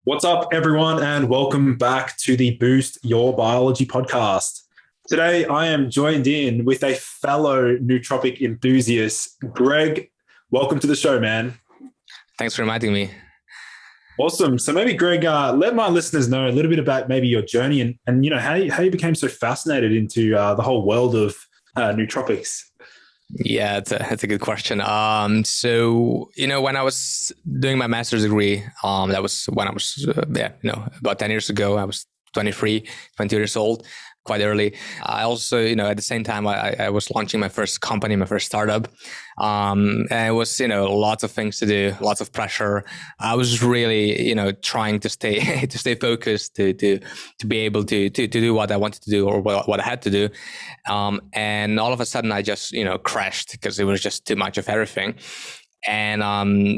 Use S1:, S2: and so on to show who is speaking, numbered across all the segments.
S1: What's up, everyone, and welcome back to the Boost Your Biology podcast. Today, I am joined in with a fellow nootropic enthusiast, Greg. Welcome to the show, man.
S2: Thanks for reminding me.
S1: Awesome. So maybe, Greg, let my listeners know a little bit about maybe your journey and how you became so fascinated into the whole world of nootropics.
S2: Yeah, it's a good question. When I was doing my master's degree, that was when I was, about 10 years ago. I was 20 years old, quite early. I also, at the same time, I was launching my first company, my first startup. And it was, lots of things to do, lots of pressure. I was really, trying to stay, to stay focused, to be able to do what I wanted to do or what I had to do. And all of a sudden I just, crashed because it was just too much of everything. And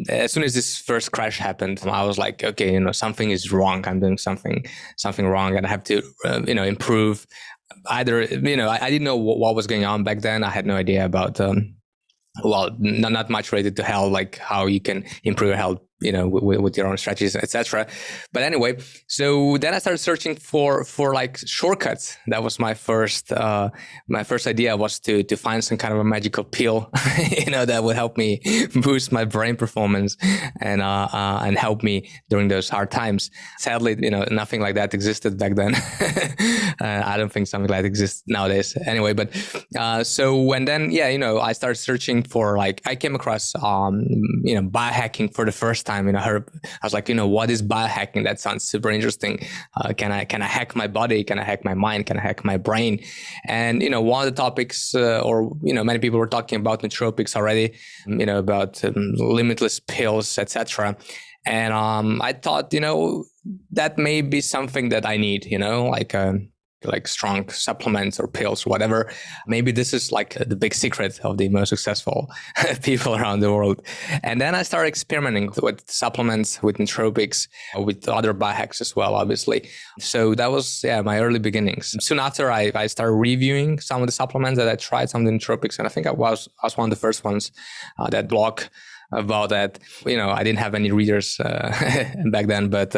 S2: as soon as this first crash happened, I was like, okay, something is wrong. I'm doing something wrong, and I have to, improve. Either, I didn't know what was going on back then. I had no idea about, not much related to health, like how you can improve your health, with your own strategies, etc. But anyway, so then I started searching for like shortcuts. That was my first idea was to find some kind of a magical pill, that would help me boost my brain performance and help me during those hard times. Sadly, nothing like that existed back then. I don't think something like that exists nowadays. Anyway, but I started searching for I came across biohacking for the first time. I was like, what is biohacking? That sounds super interesting. Can I hack my body? Can I hack my mind? Can I hack my brain? And, one of the topics, many people were talking about nootropics already, about limitless pills, etc. And I thought, that may be something that I need, like strong supplements or pills or whatever. Maybe this is like the big secret of the most successful people around the world. And then I started experimenting with supplements, with nootropics, with other biohacks as well, obviously. So that was, my early beginnings. Soon after, I started reviewing some of the supplements that I tried, some of the nootropics. And I think I was one of the first ones that blog about that. I didn't have any readers back then, but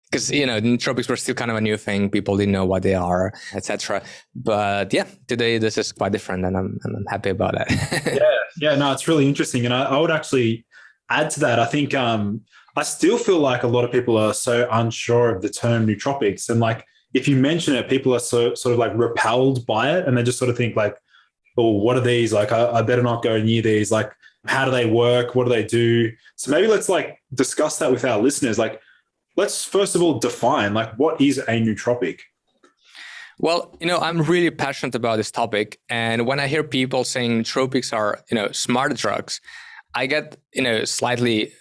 S2: because nootropics were still kind of a new thing, people didn't know what they are, etc. But today this is quite different, and I'm happy about that.
S1: No, it's really interesting, and I would actually add to that. I think I still feel like a lot of people are so unsure of the term nootropics, and if you mention it, people are sort of repelled by it, and they just sort of think oh, what are these? I better not go near these. How do they work? What do they do? So maybe let's discuss that with our listeners. Let's first of all define what is a nootropic?
S2: Well, I'm really passionate about this topic. And when I hear people saying nootropics are, smart drugs, I get, slightly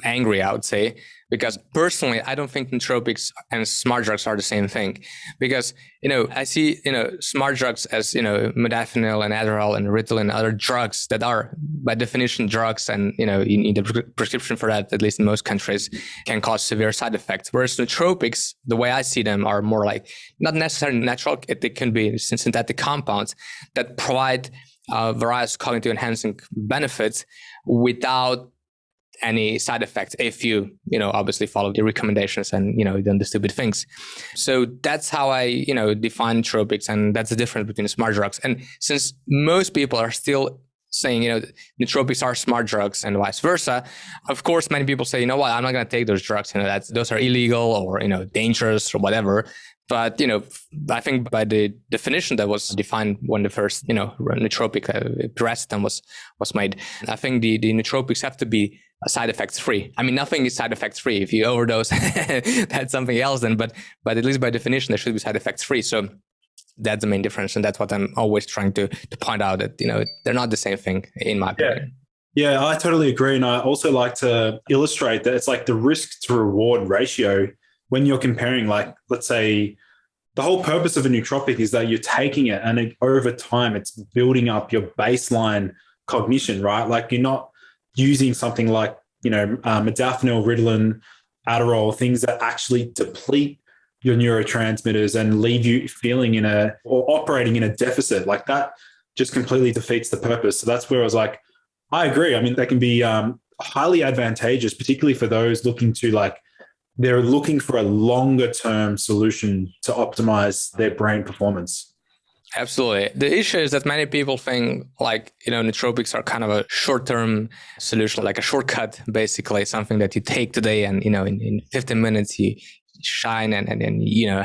S2: angry, I would say, because personally, I don't think nootropics and smart drugs are the same thing. Because, I see, smart drugs as, modafinil and Adderall and Ritalin and other drugs that are by definition drugs, and, you need a prescription for that, at least in most countries, can cause severe side effects. Whereas nootropics, the way I see them, are more not necessarily natural. They can be synthetic compounds that provide various cognitive enhancing benefits without any side effects if you obviously follow the recommendations and done the stupid things. So that's how I define nootropics, and that's the difference between the smart drugs. And since most people are still saying nootropics are smart drugs and vice versa, of course many people say, what, I'm not going to take those drugs, those are illegal or dangerous or whatever. But I think by the definition that was defined when the first nootropic paracetamol was made, I think the nootropics have to be side effects free. I mean, nothing is side effects free. If you overdose, that's something else then. But at least by definition, they should be side effects free. So that's the main difference, and that's what I'm always trying to point out, that they're not the same thing in my opinion.
S1: Yeah, I totally agree, and I also like to illustrate that it's the risk to reward ratio when you're comparing, let's say, the whole purpose of a nootropic is that you're taking it, and over time it's building up your baseline cognition, right? You're not using something like, modafinil, Ritalin, Adderall, things that actually deplete your neurotransmitters and leave you feeling or operating in a deficit. That just completely defeats the purpose. So that's where I was I agree. I mean, they can be highly advantageous, particularly for those looking to they're looking for a longer term solution to optimize their brain performance.
S2: Absolutely. The issue is that many people think like, nootropics are kind of a short-term solution, like a shortcut, basically something that you take today and, in 15 minutes you shine and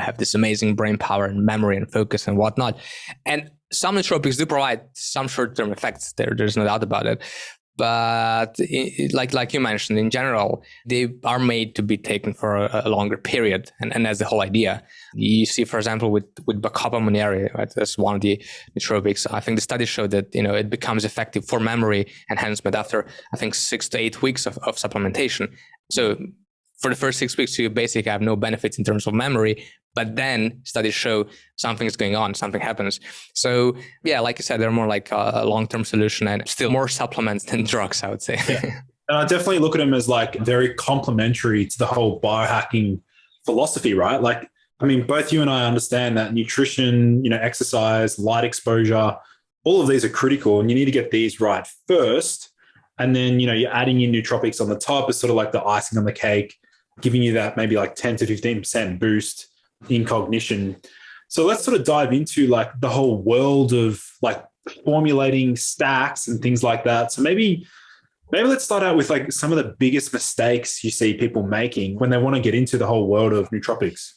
S2: have this amazing brain power and memory and focus and whatnot. And some nootropics do provide some short-term effects. There's no doubt about it. But like you mentioned, in general, they are made to be taken for a longer period. And that's the whole idea. You see, for example, with bacopa monnieri, right? That's one of the nootropics. I think the study showed that, it becomes effective for memory enhancement after, I think, 6 to 8 weeks of supplementation. So for the first 6 weeks, you basically have no benefits in terms of memory. But then studies show something is going on, something happens. So yeah, like I said, they're more like a long-term solution and still more supplements than drugs, I would say.
S1: Yeah. And I definitely look at them as like very complementary to the whole biohacking philosophy, right? Like, I mean, both you and I understand that nutrition, exercise, light exposure, all of these are critical and you need to get these right first. And then, you're adding in nootropics on the top is sort of like the icing on the cake, giving you that maybe like 10 to 15% boost in cognition. So let's sort of dive into like the whole world of like formulating stacks and things like that. So maybe let's start out with like some of the biggest mistakes you see people making when they want to get into the whole world of nootropics.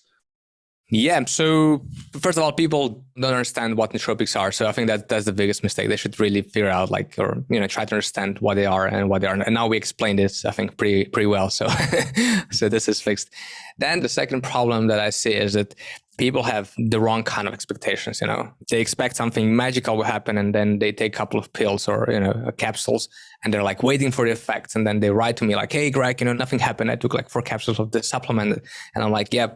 S2: Yeah. So first of all, people don't understand what nootropics are. So I think that's the biggest mistake. They should really figure out try to understand what they are and what they are. And now we explained this, I think, pretty well. So, so this is fixed. Then the second problem that I see is that people have the wrong kind of expectations. They expect something magical will happen and then they take a couple of pills or, capsules and they're like waiting for the effects. And then they write to me like, hey, Greg, nothing happened. I took like 4 capsules of this supplement. And I'm like, yeah.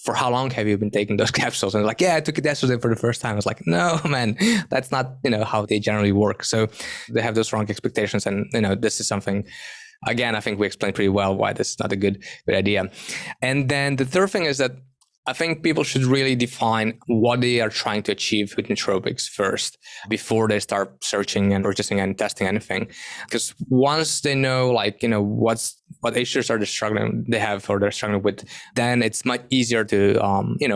S2: For how long have you been taking those capsules? And like, yeah, I took it yesterday for the first time. I was like, no, man, that's not, how they generally work. So they have those wrong expectations. And, this is something, again, I think we explained pretty well why this is not a good idea. And then the third thing is that I think people should really define what they are trying to achieve with nootropics first before they start searching and purchasing and testing anything. Because once they know, what issues are they struggling with, then it's much easier to,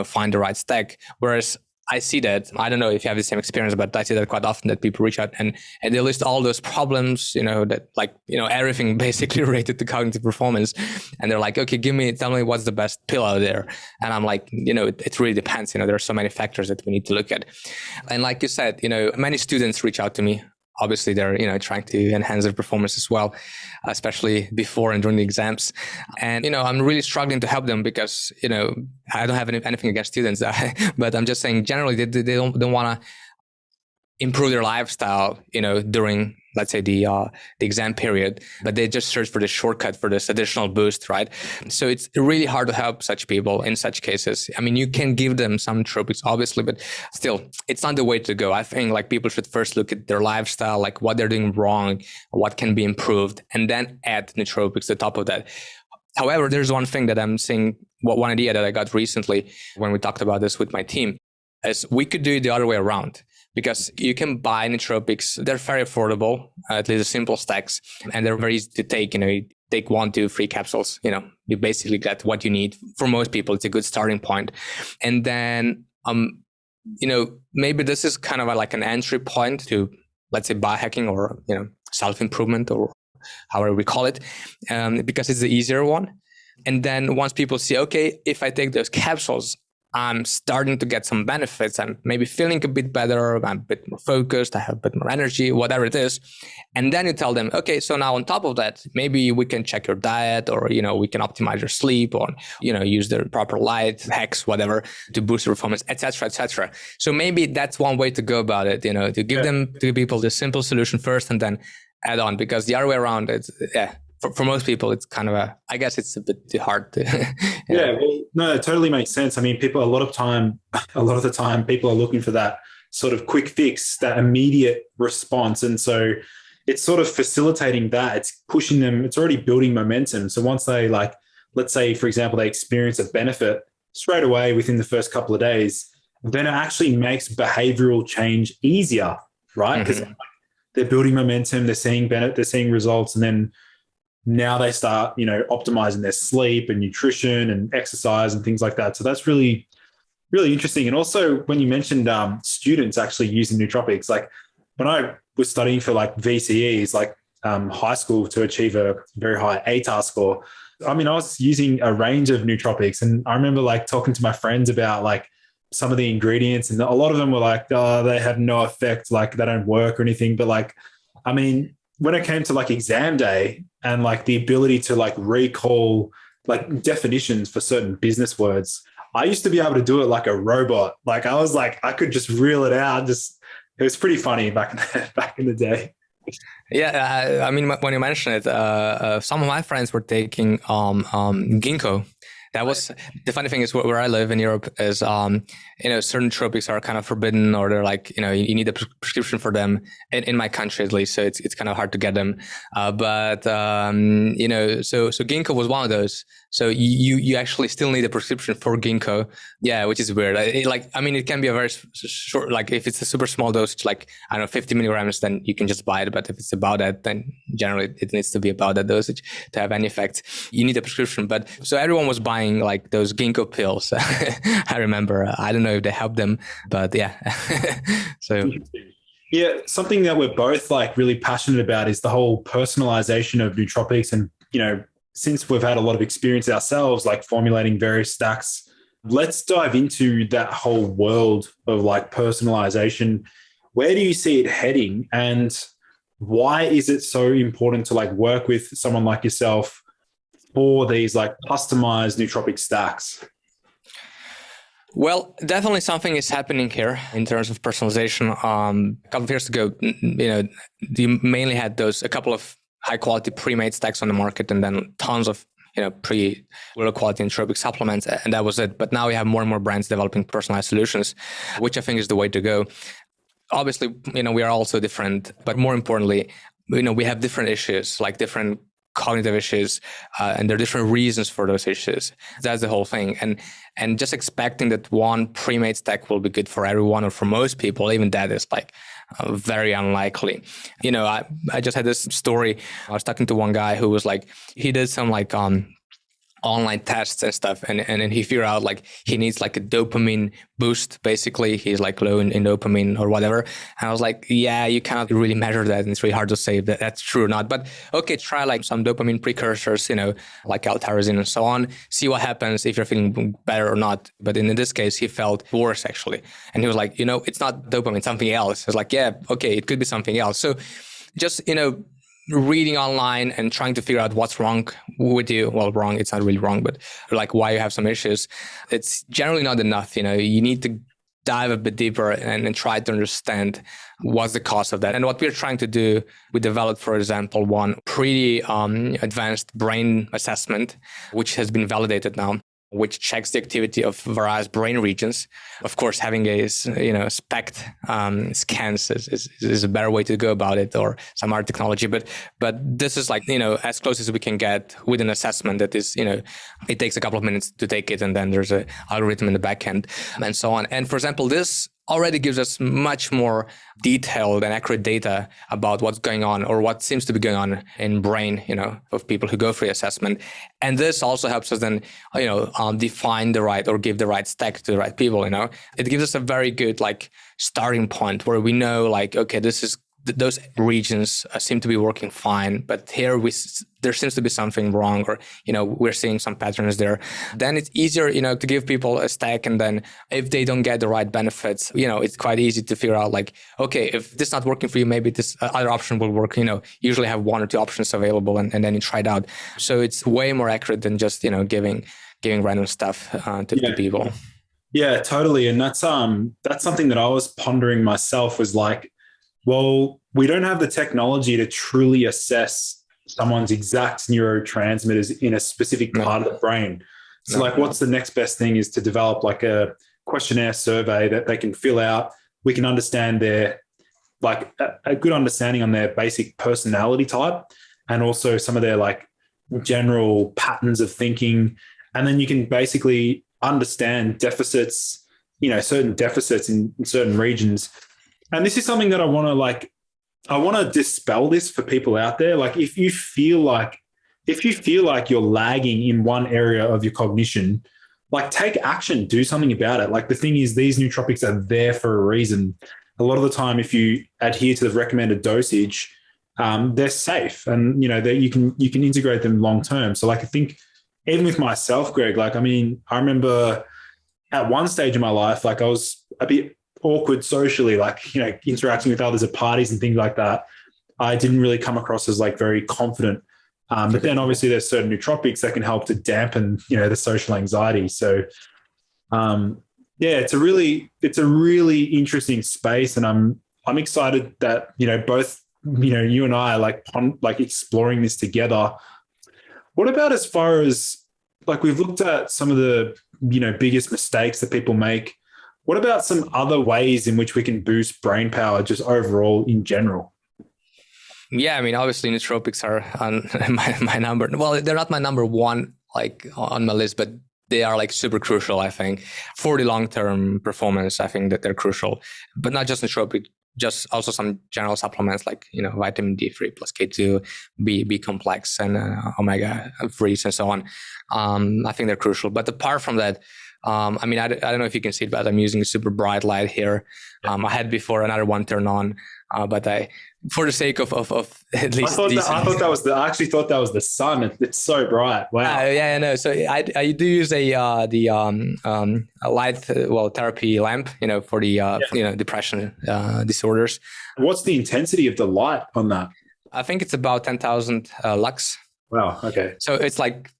S2: find the right stack. Whereas I see that, I don't know if you have the same experience, but I see that quite often that people reach out and they list all those problems, everything basically related to cognitive performance. And they're like, okay, tell me what's the best pill out there. And I'm like, it really depends. There are so many factors that we need to look at. And like you said, many students reach out to me. Obviously, they're, trying to enhance their performance as well, especially before and during the exams. And, I'm really struggling to help them because, I don't have anything against students, but I'm just saying generally they don't want to improve their lifestyle, during, let's say, the exam period, but they just search for the shortcut for this additional boost, right? So it's really hard to help such people in such cases. I mean, you can give them some nootropics, obviously, but still, it's not the way to go. I think people should first look at their lifestyle, like what they're doing wrong, what can be improved, and then add nootropics to the top of that. However, there's one thing that I'm seeing, one idea that I got recently when we talked about this with my team, is we could do it the other way around. Because you can buy nootropics, they're very affordable, at least the simple stacks, and they're very easy to take. You take 1, 2, 3 capsules, you basically get what you need. For most people, it's a good starting point. And then, maybe this is kind of like an entry point to, let's say, biohacking or, self-improvement or however we call it, because it's the easier one. And then once people see, okay, if I take those capsules, I'm starting to get some benefits. I'm maybe feeling a bit better. I'm a bit more focused. I have a bit more energy, whatever it is. And then you tell them, okay, so now on top of that, maybe we can check your diet or, we can optimize your sleep or, use the proper light, hacks, whatever, to boost your performance, et cetera, et cetera. So maybe that's one way to go about it, to give to people the simple solution first and then add on, because the other way around, for most people, it's kind of I guess it's a bit too hard to.
S1: Yeah, well, no, it totally makes sense. I mean, a lot of the time, people are looking for that sort of quick fix, that immediate response. And so it's sort of facilitating that. It's pushing them, it's already building momentum. So once they let's say, for example, they experience a benefit straight away within the first couple of days, then it actually makes behavioral change easier, right? Because they're building momentum, they're seeing results, and then now they start, optimizing their sleep and nutrition and exercise and things like that. So that's really, really interesting. And also when you mentioned students actually using nootropics, like when I was studying for like VCEs, like high school, to achieve a very high ATAR score, I mean, I was using a range of nootropics, and I remember like talking to my friends about like some of the ingredients, and a lot of them were like, oh, they have no effect, like they don't work or anything. But like, I mean, when it came to like exam day and like the ability to like recall like definitions for certain business words, I used to be able to do it like a robot. Like I was like, I could just reel it out. It was pretty funny back in the day.
S2: Yeah, I mean, when you mention it, some of my friends were taking ginkgo. That was the funny thing is where I live in Europe is, certain nootropics are kind of forbidden, or they're like, you need a prescription for them in my country at least. So it's kind of hard to get them. But so ginkgo was one of those. So you actually still need a prescription for ginkgo. Yeah, which is weird. It can be a very short, like if it's a super small dosage, like, I don't know, 50 milligrams, then you can just buy it. But if it's about that, then generally it needs to be about that dosage to have any effect. You need a prescription. But so everyone was buying like those ginkgo pills. I remember. I don't know if they help them, but yeah. So
S1: yeah, something that we're both like really passionate about is the whole personalization of nootropics. And since we've had a lot of experience ourselves, like formulating various stacks, let's dive into that whole world of like personalization. Where do you see it heading, and why is it so important to like work with someone like yourself for these like customized nootropic stacks?
S2: Well, definitely something is happening here in terms of personalization. A couple of years ago, you mainly had a couple of high quality pre-made stacks on the market, and then tons of low quality nootropic supplements, and that was it. But now we have more and more brands developing personalized solutions, which I think is the way to go. Obviously, we are also different, but more importantly, we have different issues, like different cognitive issues, and there are different reasons for those issues. That's the whole thing. And just expecting that one pre-made stack will be good for everyone or for most people, even that is like very unlikely. I just had this story. I was talking to one guy who was like, he did some like online tests and stuff, and he figured out like he needs like a dopamine boost. Basically, he's like low in dopamine or whatever. And I was like, yeah, you cannot really measure that, and it's really hard to say if that's true or not. But okay, try like some dopamine precursors, like L-tyrosine and so on. See what happens if you're feeling better or not. But in this case, he felt worse actually, and he was like, it's not dopamine, it's something else. I was like, yeah, okay, it could be something else. So just reading online and trying to figure out what's wrong with you. Well, wrong, it's not really wrong, but like why you have some issues. It's generally not enough. You need to dive a bit deeper and try to understand what's the cause of that. And what we're trying to do, we developed, for example, one pretty advanced brain assessment, which has been validated now, which checks the activity of various brain regions. Of course, having a SPECT scans is a better way to go about it, or some other technology. But this is like as close as we can get with an assessment that is it takes a couple of minutes to take it, and then there's an algorithm in the back end and so on. And for example, this already gives us much more detailed and accurate data about what's going on, or what seems to be going on in brain, of people who go through the assessment. And this also helps us then, define the right or give the right stack to the right people. It gives us a very good like starting point where we know like, okay, those regions seem to be working fine, but here there seems to be something wrong, or we're seeing some patterns there. Then it's easier to give people a stack, and then if they don't get the right benefits, it's quite easy to figure out like, okay, if this is not working for you, maybe this other option will work. Usually have one or two options available, and then you try it out. So it's way more accurate than just giving random stuff to people.
S1: Yeah, totally. And that's something that I was pondering myself, was like, well, we don't have the technology to truly assess someone's exact neurotransmitters in a specific part of the brain. So like, what's the next best thing is to develop like a questionnaire survey that they can fill out. We can understand their, like a good understanding on their basic personality type, and also some of their like general patterns of thinking. And then you can basically understand deficits, certain deficits in certain regions. And this is something that I want to dispel this for people out there. Like, if you feel like if you feel like you're lagging in one area of your cognition, like take action, do something about it. Like the thing is, these nootropics are there for a reason. A lot of the time, if you adhere to the recommended dosage, they're safe, and you can integrate them long term. So like I think even with myself, Greg, like I mean, I remember at one stage in my life, like I was a bit awkward socially, like interacting with others at parties and things like that. I didn't really come across as like very confident. But then obviously there's certain nootropics that can help to dampen, the social anxiety. So, it's a really interesting space, and I'm excited that, both, you and I are like exploring this together. What about as far as like we've looked at some of the, biggest mistakes that people make. What about some other ways in which we can boost brain power just overall in general?
S2: Yeah, I mean, obviously nootropics are on my number. Well, they're not my number one, like on my list, but they are like super crucial, I think, for the long-term performance. I think that they're crucial, but not just nootropic, just also some general supplements like, vitamin D3 plus K2, B complex and omega 3s and so on. I think they're crucial. But apart from that, I mean, I don't know if you can see it, but I'm using a super bright light here. I had before another one turn on, but for the sake of at least
S1: I actually thought that was the sun. It's so bright. Wow.
S2: Yeah, I know. So I do use a light therapy lamp, for the depression disorders.
S1: What's the intensity of the light on that?
S2: I think it's about 10,000 lux.
S1: Wow. Okay.
S2: So it's like,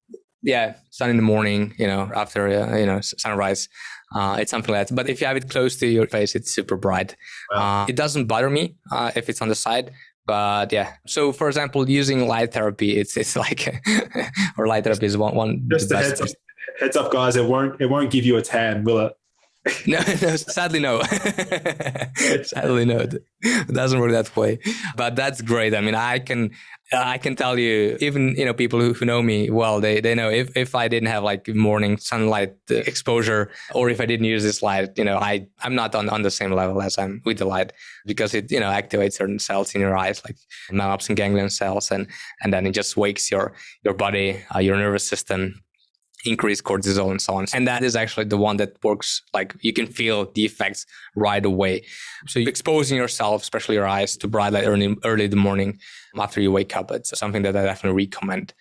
S2: sun in the morning, after sunrise. It's something like that. But if you have it close to your face, it's super bright. Wow. It doesn't bother me if it's on the side. But yeah. So for example, using light therapy, it's like, or light therapy is one.
S1: Just a heads up, guys. It won't give you a tan, will it?
S2: No, sadly no. Sadly no. It doesn't work that way. But that's great. I mean, I can tell you, even people who know me well, they know if I didn't have like morning sunlight exposure, or if I didn't use this light, I'm not on the same level as I'm with the light, because it activates certain cells in your eyes, like synapse and ganglion cells, and then it just wakes your body, your nervous system, increase cortisol and so on. And that is actually the one that works, like you can feel the effects right away. So you're exposing yourself, especially your eyes, to bright light early in the morning after you wake up. It's something that I definitely recommend.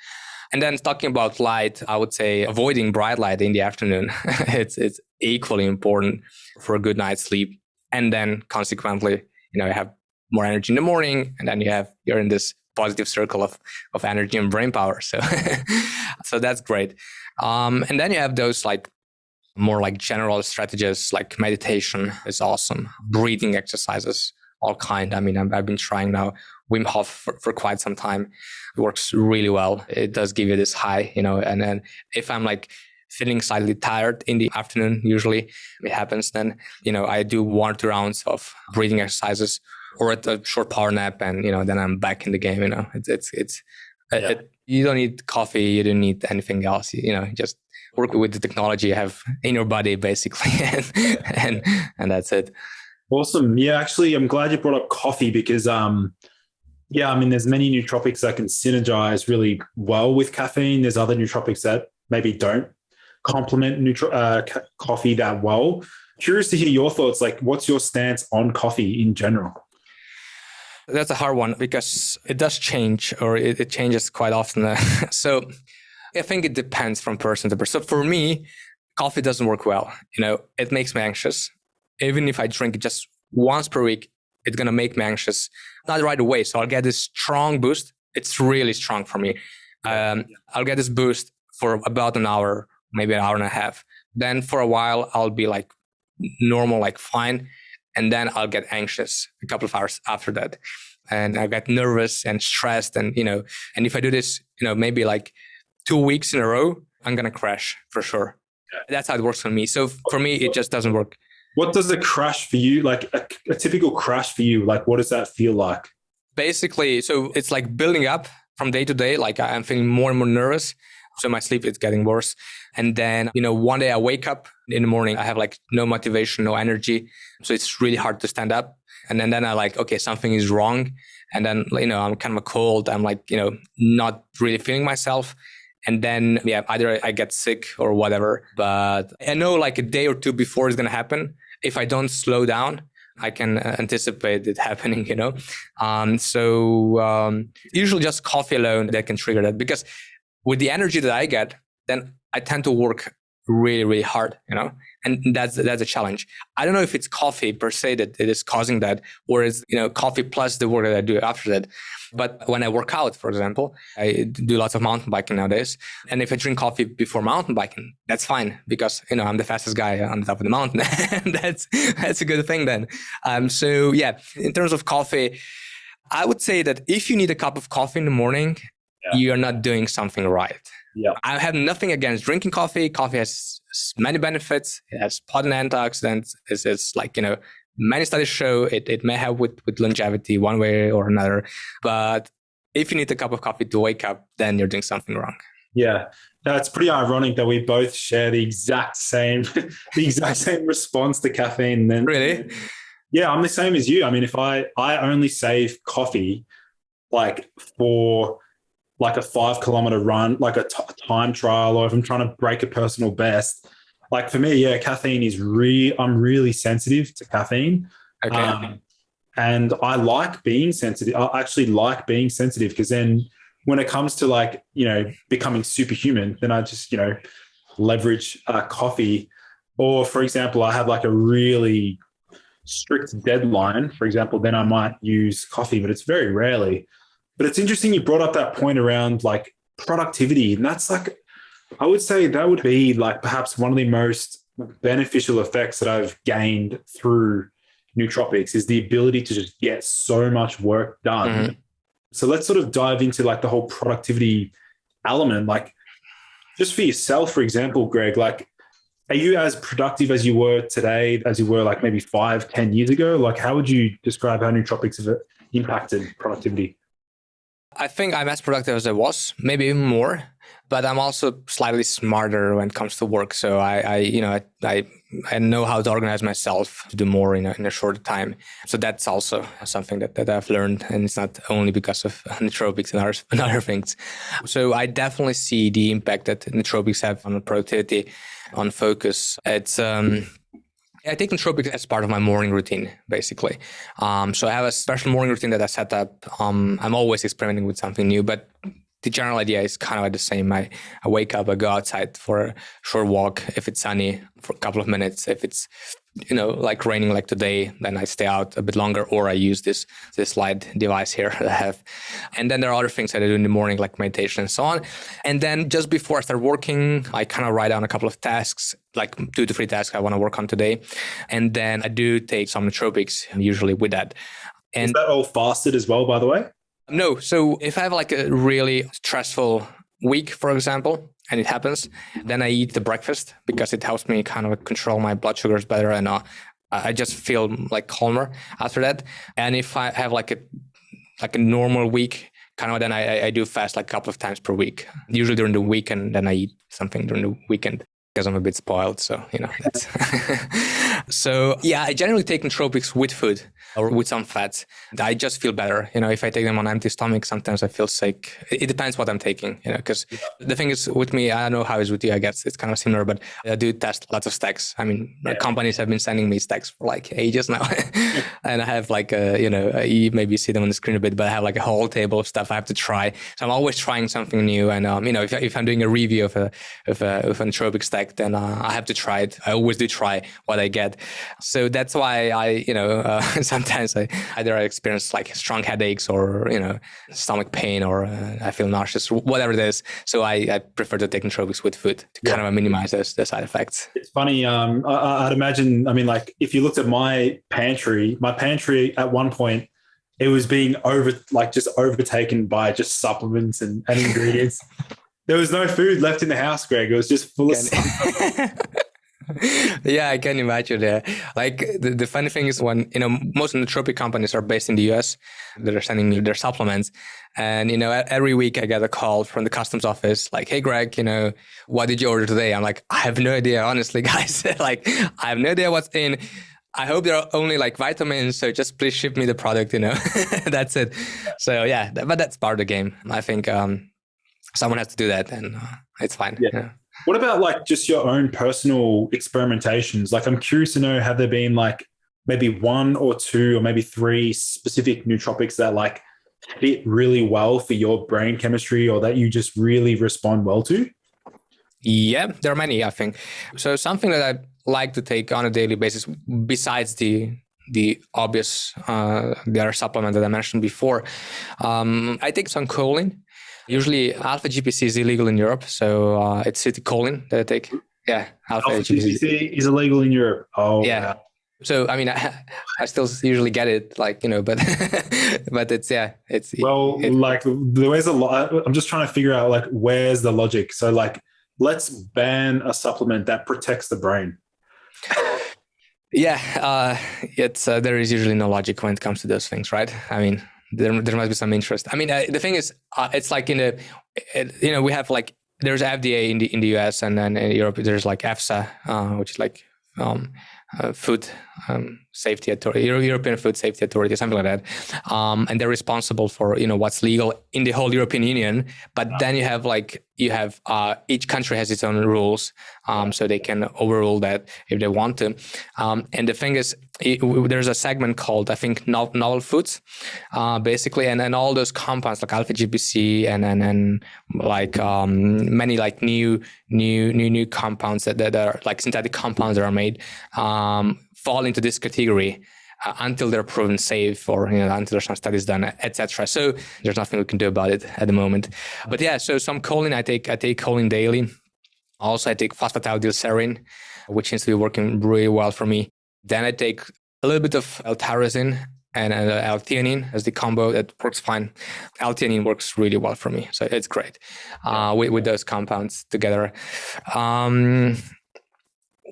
S2: And then talking about light, I would say avoiding bright light in the afternoon. It's equally important for a good night's sleep. And then consequently, you have more energy in the morning, and then you're in this positive circle of energy and brain power. So that's great. And then you have those like more like general strategies, like meditation is awesome. Breathing exercises, all kind. I mean, I've been trying now Wim Hof for quite some time. It works really well. It does give you this high, and then if I'm like feeling slightly tired in the afternoon, usually it happens, then, I do 1 or 2 rounds of breathing exercises or a short power nap, and, then I'm back in the game, you don't need coffee. You don't need anything else. Just work with the technology you have in your body, basically, and that's it.
S1: Awesome. Yeah, actually, I'm glad you brought up coffee because, I mean, there's many nootropics that can synergize really well with caffeine. There's other nootropics that maybe don't complement coffee that well. Curious to hear your thoughts. Like, what's your stance on coffee in general?
S2: That's a hard one because it does change, or it changes quite often. So I think it depends from person to person. So for me, coffee doesn't work well. It makes me anxious. Even if I drink it just once per week, it's going to make me anxious. Not right away. So I'll get this strong boost. It's really strong for me. I'll get this boost for about an hour, maybe an hour and a half. Then for a while, I'll be like normal, like fine. And then I'll get anxious a couple of hours after that. And I get nervous and stressed. And, and if I do this, maybe like 2 weeks in a row, I'm going to crash for sure. Yeah. That's how it works for me. So for me, it just doesn't work.
S1: What does a crash for you, like a typical crash for you, like what does that feel like?
S2: Basically, so it's like building up from day to day. Like I'm feeling more and more nervous. So my sleep is getting worse. And then, one day I wake up in the morning, I have like no motivation, no energy. So it's really hard to stand up. And then I like, okay, something is wrong. And then, I'm kind of a cold. I'm like, not really feeling myself. And then, either I get sick or whatever. But I know like a day or two before it's going to happen. If I don't slow down, I can anticipate it happening, usually just coffee alone that can trigger that, because with the energy that I get, then I tend to work really, really hard, and that's a challenge. I don't know if it's coffee per se that it is causing that, or it's, coffee plus the work that I do after that. But when I work out, for example, I do lots of mountain biking nowadays. And if I drink coffee before mountain biking, that's fine, because, I'm the fastest guy on the top of the mountain. And that's a good thing then. In terms of coffee, I would say that if you need a cup of coffee in the morning, you are not doing something right.
S1: Yeah.
S2: I have nothing against drinking coffee. Coffee has many benefits. It has potent antioxidants. It's like, many studies show it may help with longevity one way or another. But if you need a cup of coffee to wake up, then you're doing something wrong.
S1: Yeah. That's pretty ironic that we both share the exact same response to caffeine. Then
S2: really?
S1: Yeah, I'm the same as you. I mean, if I only save coffee like for like a 5-kilometer run, like a time trial, or if I'm trying to break a personal best. Like for me, caffeine is I'm really sensitive to caffeine.
S2: Okay.
S1: And I like being sensitive. I actually like being sensitive, because then when it comes to like, becoming superhuman, then I just, leverage coffee. Or for example, I have like a really strict deadline, for example, then I might use coffee, but it's very rarely. But it's interesting you brought up that point around like productivity. And that's like, I would say that would be like perhaps one of the most beneficial effects that I've gained through nootropics, is the ability to just get so much work done. Mm-hmm. So let's sort of dive into like the whole productivity element. Like just for yourself, for example, Greg, like, are you as productive as you were today, as you were like maybe 5-10 years ago? Like how would you describe how nootropics have impacted productivity?
S2: I think I'm as productive as I was, maybe even more, but I'm also slightly smarter when it comes to work. So I know how to organize myself to do more in a shorter time. So that's also something that I've learned, and it's not only because of nootropics and other things. So I definitely see the impact that nootropics have on productivity, on focus. It's I take nootropics as part of my morning routine, basically. So I have a special morning routine that I set up. I'm always experimenting with something new, but the general idea is kind of like the same. I wake up, I go outside for a short walk. If it's sunny, for a couple of minutes. If it's, like raining like today, then I stay out a bit longer, or I use this light device here that I have. And then there are other things that I do in the morning, like meditation and so on. And then just before I start working, I kind of write down a couple of tasks, like 2 to 3 tasks I want to work on today. And then I do take some nootropics, usually with that. And
S1: is that all fasted as well, by the way?
S2: No. So if I have like a really stressful week, for example, and it happens, then I eat the breakfast, because it helps me kind of control my blood sugars better, and I just feel like calmer after that. And if I have like a normal week, kind of, then I do fast like a couple of times per week, usually during the weekend. Then I eat something during the weekend, because I'm a bit spoiled. So, that's so yeah, I generally take nootropics with food or with some fats. I just feel better. If I take them on empty stomach, sometimes I feel sick. It depends what I'm taking, because the thing is with me, I don't know how it's with you. I guess it's kind of similar, but I do test lots of stacks. I mean, companies have been sending me stacks for like ages now. And I have like, you maybe see them on the screen a bit, but I have like a whole table of stuff I have to try. So I'm always trying something new. And, if I'm doing a review of a nootropic stack, then I have to try it. I always do try what I get. So that's why I, sometimes I experience like strong headaches, or, stomach pain, or I feel nauseous, whatever it is. So I prefer to take nootropics with food to kind of minimize the side effects.
S1: It's funny. I'd imagine, like if you looked at my pantry at one point, it was being just overtaken by just supplements and ingredients. There was no food left in the house, Greg. It was just full of stuff.
S2: Yeah, I can imagine. Yeah, like the funny thing is when most nootropic companies are based in the US, they're sending me their supplements, and every week I get a call from the customs office like, "Hey, Greg, what did you order today?" I'm like, "I have no idea, honestly, guys. Like, I have no idea what's in. I hope there are only like vitamins, so just please ship me the product. That's it." So yeah, but that's part of the game. I think someone has to do that, and it's fine.
S1: Yeah. What about like just your own personal experimentations? Like, I'm curious to know, have there been like maybe one or two or maybe three specific nootropics that like fit really well for your brain chemistry or that you just really respond well to?
S2: Yeah, there are many, I think. So something that I like to take on a daily basis, besides the obvious the other supplement that I mentioned before, I take some choline. Usually alpha GPC is illegal in Europe, so it's acetylcholine that I take. Yeah, alpha
S1: GPC is illegal in Europe. Oh,
S2: yeah. Wow. So I mean, I still usually get it, like but but it's
S1: like there is a lot. I'm just trying to figure out like where's the logic. So like, let's ban a supplement that protects the brain.
S2: Yeah, it's there is usually no logic when it comes to those things, right? I mean, there must be some interest. I mean, the thing is, it's like we have like there's FDA in the US, and then in Europe there's like EFSA, which is like food safety authority, European Food Safety Authority, something like that, and they're responsible for what's legal in the whole European Union. But then you have each country has its own rules, so they can overrule that if they want to. And the thing is, there's a segment called, I think, novel foods, basically, and then all those compounds like alpha GPC and like many like new compounds that are like synthetic compounds that are made fall into this category until they're proven safe, or until there's some studies done, etc. So there's nothing we can do about it at the moment. But yeah, so some choline, I take choline daily. Also, I take phosphatidylserine, which seems to be working really well for me. Then I take a little bit of L-tyrosine and L-theanine as the combo. That works fine. L-theanine works really well for me, so it's great with those compounds together.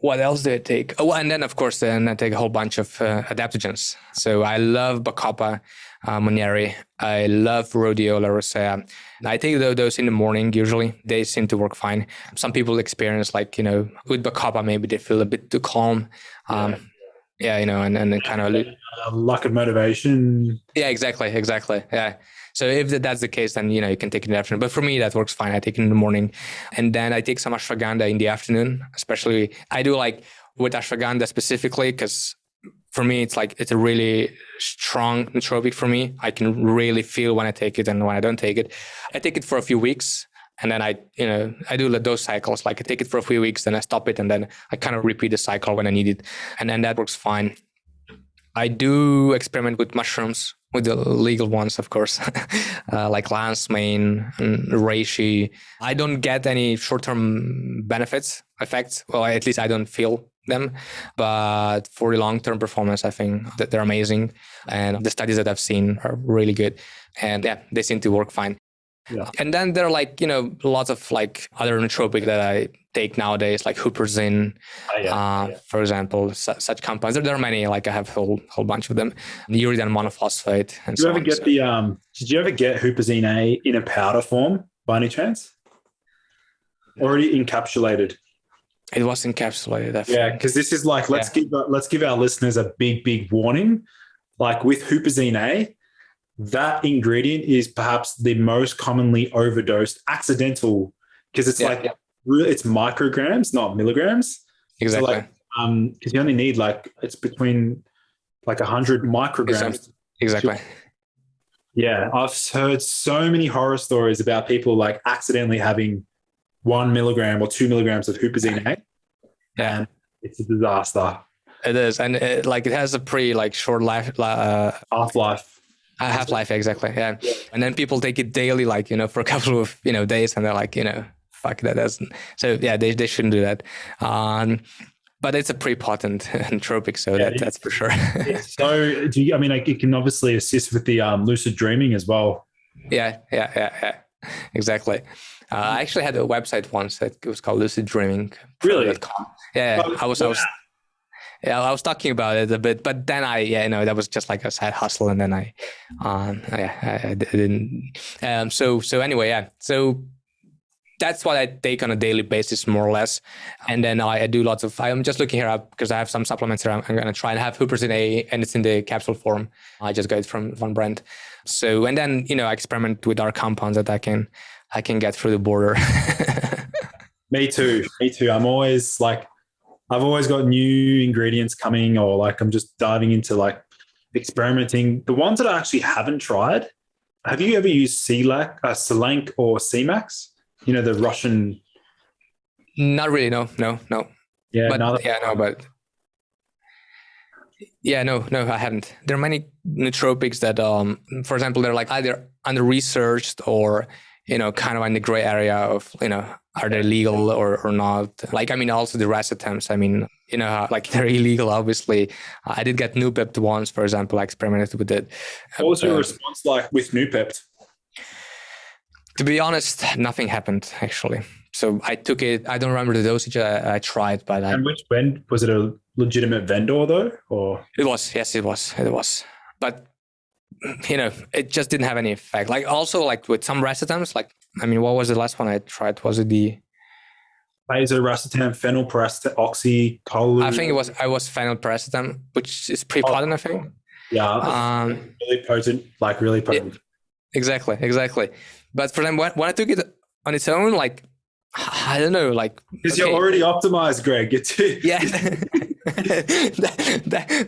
S2: What else do I take? Oh, and then of course, I take a whole bunch of adaptogens. So I love Bacopa monnieri. I love Rhodiola rosea. I take those in the morning. Usually, they seem to work fine. Some people experience with Bacopa, maybe they feel a bit too calm. And kind of
S1: lack of motivation.
S2: Yeah, exactly. Yeah. So if that's the case, then you can take it in the afternoon. But for me, that works fine. I take it in the morning, and then I take some ashwagandha in the afternoon. Especially, I do like with ashwagandha specifically because for me, it's a really strong nootropic for me. I can really feel when I take it and when I don't take it. I take it for a few weeks, and then I do those cycles. Like I take it for a few weeks, then I stop it, and then I kind of repeat the cycle when I need it, and then that works fine. I do experiment with mushrooms, with the legal ones, of course, like lion's mane and reishi. I don't get any short-term effects. Well, at least I don't feel them. But for the long-term performance, I think that they're amazing. And the studies that I've seen are really good. And yeah, they seem to work fine. Yeah. And then there are lots of other nootropic that I take nowadays, like Hupazine, for example, such compounds. There are many, I have a whole bunch of them. Uridine monophosphate. And
S1: did you ever get Hupazine A in a powder form by any chance? Already encapsulated?
S2: It was encapsulated.
S1: Yeah, because this is let's give our listeners a big warning. Like with Hupazine A, that ingredient is perhaps the most commonly overdosed accidental, because it's it's micrograms, not milligrams.
S2: Exactly.
S1: So because you only need it's between 100 micrograms.
S2: Exactly.
S1: Yeah, I've heard so many horror stories about people accidentally having 1 milligram or 2 milligrams of Hupazine A.
S2: Yeah,
S1: and it's a disaster.
S2: It is, and it has a pretty short life
S1: half-life.
S2: Half-life, exactly. Yeah. And then people take it daily, for a couple of, days, and they're like, fuck, that doesn't. So yeah, they shouldn't do that. But it's a pretty potent nootropic, so that's for sure.
S1: So it can obviously assist with the lucid dreaming as well.
S2: Yeah. Exactly. I actually had a website once that was called Lucid Dreaming.
S1: Really?
S2: Yeah,
S1: Oh,
S2: I was talking about it a bit, but then that was just like a side hustle, and then I didn't. So anyway, yeah. So that's what I take on a daily basis, more or less. And then I do lots of. I'm just looking here up because I have some supplements that I'm going to try and have Hupazine A, and it's in the capsule form. I just got it from one brand. So and then I experiment with our compounds that I can get through the border.
S1: Me too. I'm always like, I've always got new ingredients coming, or like I'm just diving into like experimenting. The ones that I actually haven't tried. Have you ever used Selank or C-Max? The Russian.
S2: Not really. No.
S1: Yeah,
S2: but no, I haven't. There are many nootropics that, for example, they're like either under researched or kind of in the gray area of are they legal or not? Like, I mean, also the racetams. I mean, like they're illegal. Obviously, I did get Noopept once, for example. I experimented with it.
S1: What was your response like with Noopept?
S2: To be honest, nothing happened actually. So I took it. I don't remember the dosage I tried, but
S1: and which brand was it? A legitimate vendor though, or
S2: it was? Yes, it was. But it just didn't have any effect. Like also like with some racetams, like I mean, what was the last one I tried? Was it the
S1: Racetam, phenylparacetam, oxycolu?
S2: I think I was phenylparacetam, which is pretty potent, I think.
S1: Yeah, really potent, like really potent.
S2: Exactly. But for them, when I took it on its own, like I don't know, like
S1: because you're already optimized, Greg.
S2: Yeah,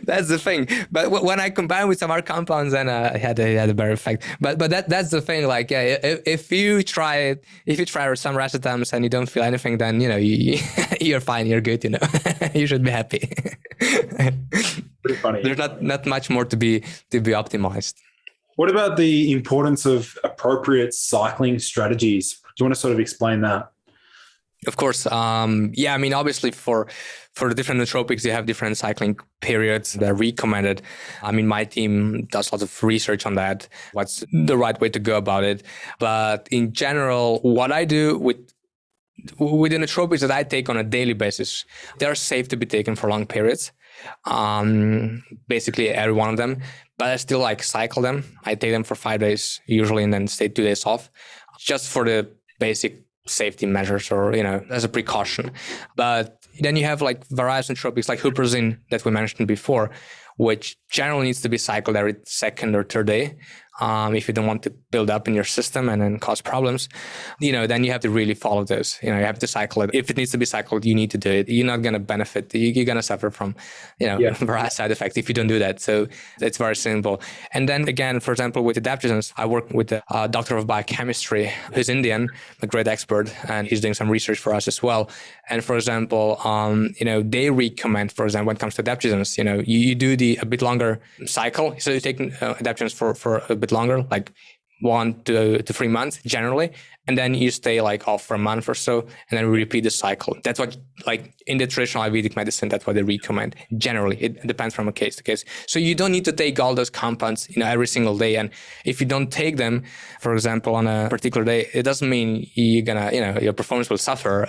S2: that's the thing. But when I combine with some other compounds, then it had a better effect. But that's the thing. Like, yeah, if you try some racetams and you don't feel anything, then you're fine. You're good. You should be happy.
S1: Pretty funny.
S2: There's not much more to be optimized.
S1: What about the importance of appropriate cycling strategies? Do you want to sort of explain that?
S2: Of course. I mean, obviously for the different nootropics, you have different cycling periods that are recommended. I mean, my team does lots of research on that. What's the right way to go about it? But in general, what I do with the nootropics that I take on a daily basis, they're safe to be taken for long periods. Basically every one of them, but I still cycle them. I take them for 5 days usually, and then stay 2 days off, just for the basic safety measures or as a precaution. But then you have various nootropics like Hupazine that we mentioned before, which generally needs to be cycled every second or third day. If you don't want to build up in your system and then cause problems, then you have to really follow those. You have to cycle it. If it needs to be cycled, you need to do it. You're not going to benefit. You're going to suffer from, various side effects if you don't do that. So it's very simple. And then again, for example, with adaptogens, I work with a doctor of biochemistry who's Indian, a great expert, and he's doing some research for us as well. And for example, they recommend, for example, when it comes to adaptogens, you do a bit longer cycle. So you take adaptogens for a bit longer, like 1 to 3 months generally, and then you stay off for a month or so, and then repeat the cycle. That's what in the traditional Ayurvedic medicine, that's what they recommend. Generally, it depends from a case to case. So you don't need to take all those compounds, every single day. And if you don't take them, for example, on a particular day, it doesn't mean you're gonna, your performance will suffer.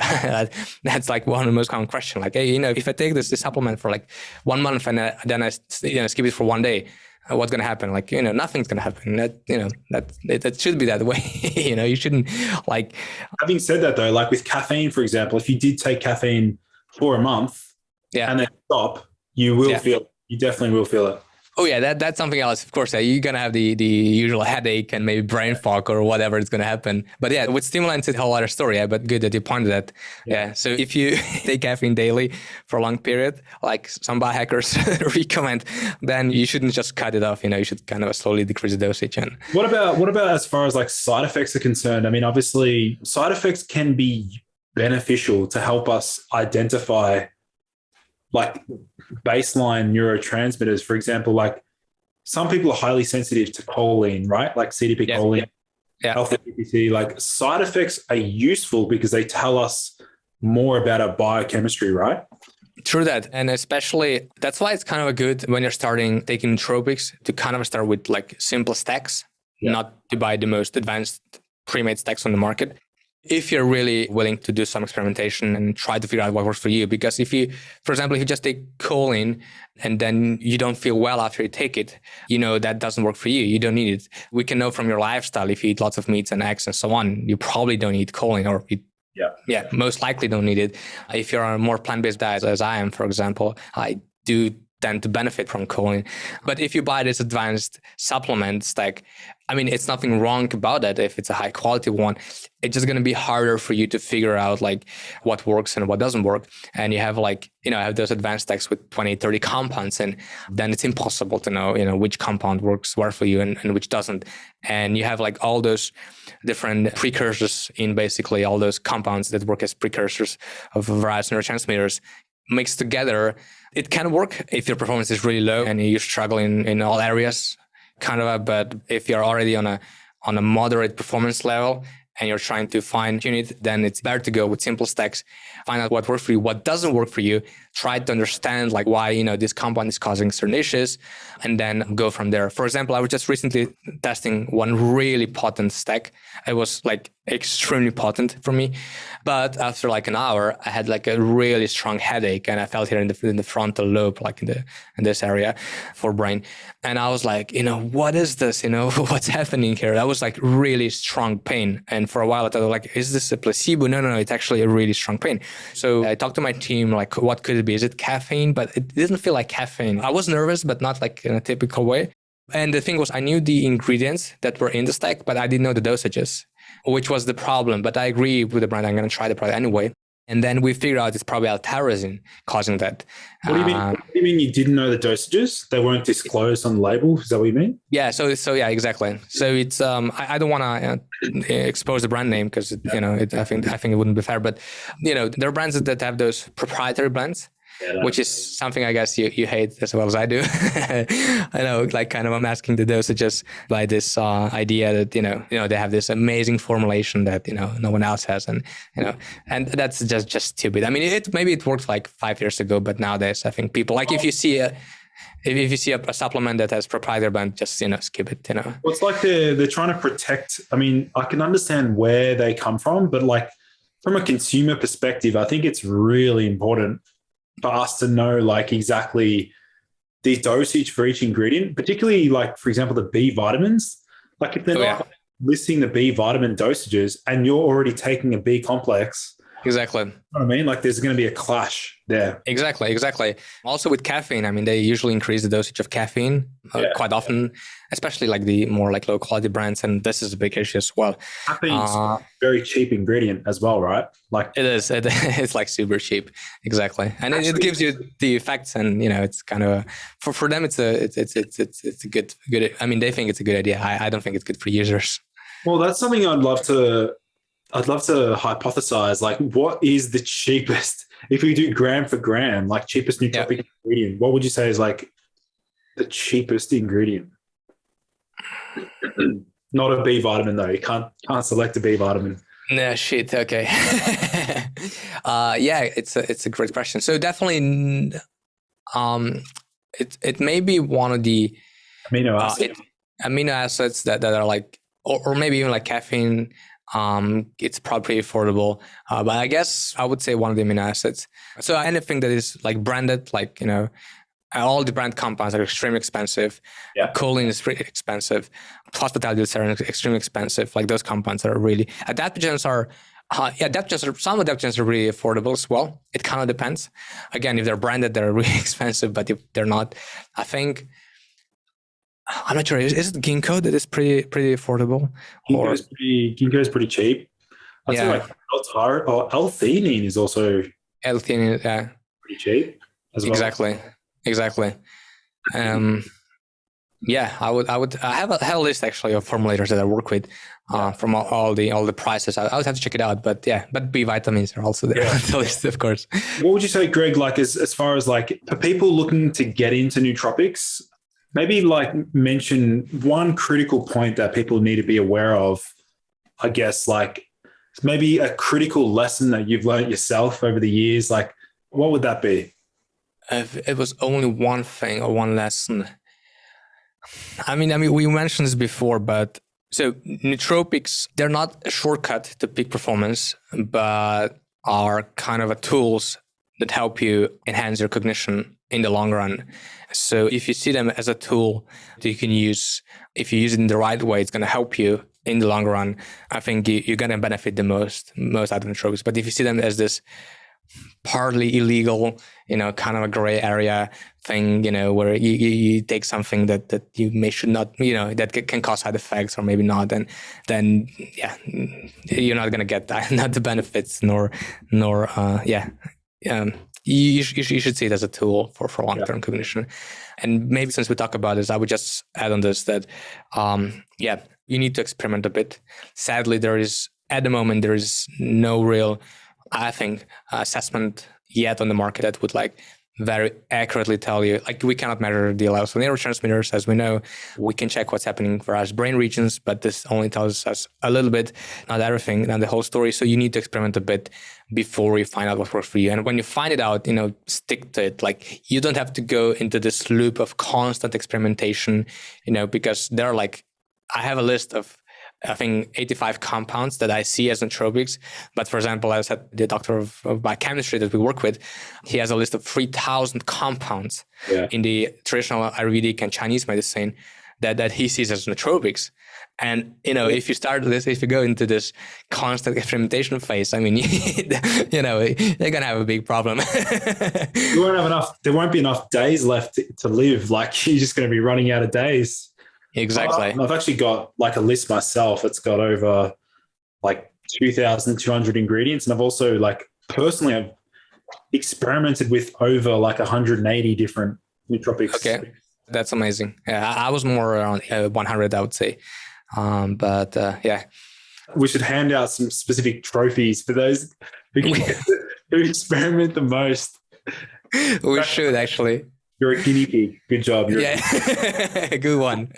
S2: That's one of the most common questions. Hey, if I take this supplement for 1 month and then I skip it for 1 day, what's going to happen? Nothing's going to happen. That should be that way. You shouldn't
S1: Having said that though, with caffeine, for example, if you did take caffeine for a month and then stop, you will you definitely will feel it.
S2: Oh yeah, that's something else. Of course, you're gonna have the usual headache and maybe brain fog or whatever is gonna happen. But yeah, with stimulants, it's a whole other story. Yeah, but good that you pointed that. Yeah. So if you take caffeine daily for a long period, like some biohackers recommend, then you shouldn't just cut it off. You should kind of slowly decrease the dosage. And
S1: what about as far as side effects are concerned? I mean, obviously, side effects can be beneficial to help us identify baseline neurotransmitters. For example, some people are highly sensitive to choline, right? Like CDP choline, alpha PPC. Side effects are useful because they tell us more about our biochemistry, right?
S2: True that. And especially that's why it's kind of good when you're starting taking nootropics to kind of start with simple stacks, not to buy the most advanced pre-made stacks on the market. If you're really willing to do some experimentation and try to figure out what works for you. Because if you, for example, if you just take choline and then you don't feel well after you take it, that doesn't work for you. You don't need it. We can know from your lifestyle, if you eat lots of meats and eggs and so on, you probably don't need choline, or most likely don't need it. If you're on a more plant-based diet, as I am, for example, I do tend to benefit from choline. But if you buy this advanced supplement stack, it's nothing wrong about it if it's a high quality one. It's just going to be harder for you to figure out like what works and what doesn't work. And you have have those advanced stacks with 20, 30 compounds, and then it's impossible to know, which compound works well for you and which doesn't. And you have like all those different precursors in basically all those compounds that work as precursors of various neurotransmitters mixed together. It can work if your performance is really low and you're struggling in all areas, but if you're already on a moderate performance level and you're trying to fine tune it, then it's better to go with simple stacks, find out what works for you, what doesn't work for you, try to understand like why, this compound is causing certain issues, and then go from there. For example, I was just recently testing one really potent stack. It was like extremely potent for me. But after like an hour, I had like a really strong headache, and I felt here in the frontal lobe, like in this area for brain. And I was like, what is this? What's happening here? That was like really strong pain. And for a while I thought like, is this a placebo? No, it's actually a really strong pain. So I talked to my team, like, what could it be? Is it caffeine? But it didn't feel like caffeine. I was nervous, but not like in a typical way. And the thing was, I knew the ingredients that were in the stack, but I didn't know the dosages, which was the problem. But I agree with the brand. I'm going to try the product anyway. And then we figured out it's probably L-tyrosine causing that.
S1: What do you mean? What do you mean you didn't know the dosages? They weren't disclosed on the label? Is that what you mean?
S2: Yeah. So yeah, exactly. So it's I don't want to expose the brand name because I think it wouldn't be fair. But there are brands that have those proprietary blends. Yeah, which is something I guess you hate as well as I do. I know, like kind of I'm asking the dosages by this idea that they have this amazing formulation that no one else has, and that's just stupid. Maybe it worked like 5 years ago, but nowadays I think people like if you see a supplement that has proprietary blend, just skip it.
S1: Well, it's like they're trying to protect. I can understand where they come from, but like from a consumer perspective, I think it's really important for us to know like exactly the dosage for each ingredient, particularly like, for example, the B vitamins. Like if they're not listing the B vitamin dosages and you're already taking a B complex.
S2: Exactly.
S1: You know what I mean? Like there's going to be a clash there.
S2: Exactly. Also with caffeine, they usually increase the dosage of caffeine quite often, especially like the more like low quality brands. And this is a big issue as well.
S1: Caffeine's a very cheap ingredient as well, right? Like
S2: it is. It's like super cheap. Exactly. And it gives you the effects, and it's kind of for them. It's a good. They think it's a good idea. I don't think it's good for users.
S1: Well, that's something I'd love to hypothesize, like what is the cheapest, if we do gram for gram, like cheapest nootropic ingredient, what would you say is like the cheapest ingredient? Not a B vitamin though. You can't select a B vitamin.
S2: No shit. Okay. It's a great question. So definitely, it may be one of the amino acids that are like, or maybe even like caffeine. It's probably affordable, but I guess I would say one of the amino acids. So anything that is like branded, like, all the brand compounds are extremely expensive. Yeah. Choline is pretty expensive. Phosphatidyls are extremely expensive. Like those compounds are really, adaptogens are some adaptogens are really affordable as well. It kind of depends. Again, if they're branded, they're really expensive, but if they're not, I think, I'm not sure. Is it ginkgo that is pretty affordable?
S1: Ginkgo is pretty cheap. I'd say like L-theanine is also
S2: L-theanine,
S1: pretty cheap as well.
S2: Exactly. I have a list actually of formulators that I work with from all the prices. I would have to check it out, but B vitamins are also there on the list, of course.
S1: What would you say, Greg? Like as far as like for people looking to get into nootropics, maybe like mention one critical point that people need to be aware of, I guess, like maybe a critical lesson that you've learned yourself over the years. Like what would that be?
S2: If it was only one thing or one lesson. We mentioned this before, but So nootropics, they're not a shortcut to peak performance, but are kind of a tools that help you enhance your cognition in the long run. So if you see them as a tool that you can use, if you use it in the right way, it's going to help you in the long run. I think you're going to benefit the most out of nootropics. But if you see them as this partly illegal, kind of a gray area thing, where you take something that you should not, that can cause side effects or maybe not, and then you're not going to get that, not the benefits nor you should see it as a tool for long-term cognition. And maybe since we talk about this, I would just add on this that you need to experiment a bit. Sadly, at the moment there is no real, I think, assessment yet on the market that would very accurately tell you, we cannot measure the levels of neurotransmitters. As we know, we can check what's happening in various brain regions, but this only tells us a little bit, not everything, not the whole story. So you need to experiment a bit before you find out what works for you. And when you find it out, stick to it. You don't have to go into this loop of constant experimentation, because there are I have a list of, I think, 85 compounds that I see as nootropics. But for example, I said the doctor of biochemistry that we work with, he has a list of 3,000 compounds in the traditional Ayurvedic and Chinese medicine that he sees as nootropics. And, if you start this, if you go into this constant experimentation phase, I mean, you're going to have a big problem.
S1: You won't have enough, there won't be enough days left to live. You're just going to be running out of days.
S2: Exactly.
S1: I've actually got a list myself. It's got over 2,200 ingredients. And I've also personally I've experimented with over 180 different nootropics.
S2: Okay. That's amazing. Yeah, I was more around 100, I would say. But
S1: we should hand out some specific trophies for those who experiment the most.
S2: We should actually.
S1: You're a guinea pig. Good job.
S2: Good one.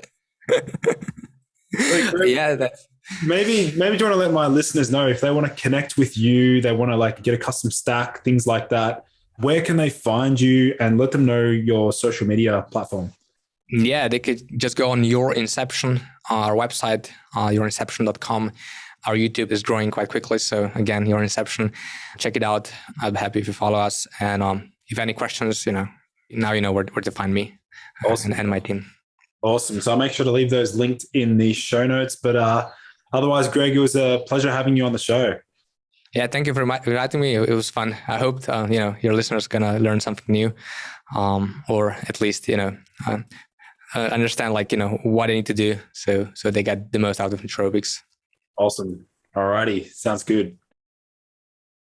S1: Maybe do you want to let my listeners know if they want to connect with you, they want to get a custom stack, things like that, where can they find you, and let them know your social media platform?
S2: Yeah, they could just go on Your Inception, our website, yourinception.com. Our YouTube is growing quite quickly, so again, Your Inception, check it out. I'll be happy if you follow us, and if any questions, now you know where to find me.
S1: Awesome.
S2: and my team.
S1: Awesome. So I'll make sure to leave those linked in the show notes. But otherwise, Greg, it was a pleasure having you on the show.
S2: Yeah, thank you for inviting me. It was fun. I hope your listeners are gonna learn something new, or at least understand what they need to do so they get the most out of nootropics.
S1: Awesome. Alrighty, sounds good.